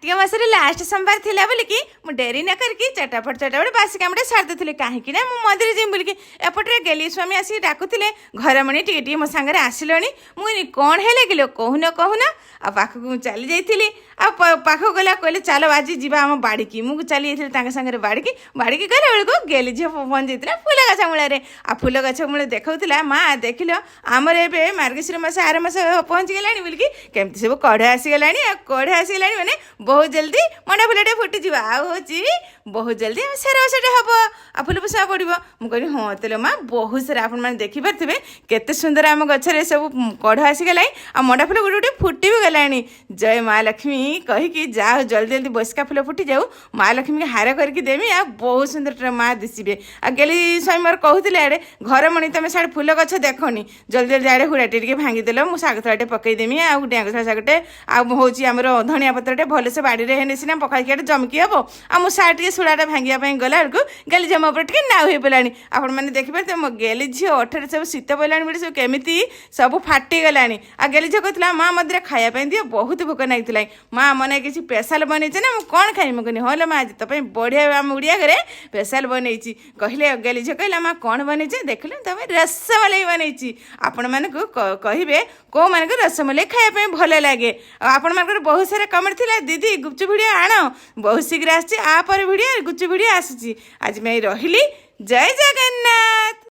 Kartik मासरे last सोमवार थिला बोलिकी मु डेरी न करके चटापट बासी कामटे सारी देती कहीं मु मंदिर जी बोलिकी एपटे गेली स्वामी आसिक डाकुले घरमणी टी मो सांगे आसिलणी मुझे कौन है कि कहून कहून आ पाखक चली जाइली पाख गला कहले चल आज जीवा आम बाड़ी मुझे चली जाइए सांगे बाड़ी गला बेलू गेली झील पहुँच जाता फूल गछ मूल आ फूल गछ मूल देखा माँ देख लो आमर ए मार्गशीर मास आर मास पहुँची गला बोलिकी केमती सब कढ़ आसीगला कढ़ आसीगला मैंने बहुत जल्दी मंडा फुलटे फुटिज आँची बहुत जल्दी आम सेरा सेटा हम आ फुल पुष्पा पड़ो मुझे हाँ तेल माँ बहुत सारा आपने देखिपे केते सुंदर आम गचर सब कढ़ आसीगला आ मंडा फुल गोटे गोटे फुटी भी गला जय माँ लक्ष्मी कहीकि जाओ जल्दी जल्दी बसका फुल फुटी जाऊ माँ लक्ष्मी के हार करके देमी आ बहुत सुंदर माँ दिशे आ गेली स्वामी मोर कहते आड़े घर मणि तुम साढ़े फुल गछ देखनी जल्दी जल्दी आड़े हुड़ाटे टे भांगीदेल मुझे शाग थलाटे पकईदेमी आ डेंगसा शागटे हूँ धनिया पत्रटे भलसे बाड़ी में सीना पखाई जमकी हम आ मो सार टे सुड़ाटा भांगे गला बेलू गेली झी मो टे नाउ हो पानी आपण मैंने देखिए मो गेली झी अठे सब शीत पड़ानी बोली सब केमी सब फाटीगला आ गेली झी कहला माँ मदे खायापी दियो बहुत भोक नागिला माँ मने किसी स्पेशल बनईचे ना कौन खाई मुझे हाँ माँ आज तो बढ़िया आम उड़िया घरे स्पेशल बनई कहले गेली झी कहला माँ कौन बनईचे देख लो तुम रसमलाई बनई आपण मानक कहे कौ मानक रसमलाई खायापी भल लगे आपण मानक बहुत सारा कमेंट थी दीदी गुपचुप भिडियो आण बहुत शीघ्र आपर भिडियो गुपचुप भिडियो आसूची आज मैं रही जय जगन्नाथ।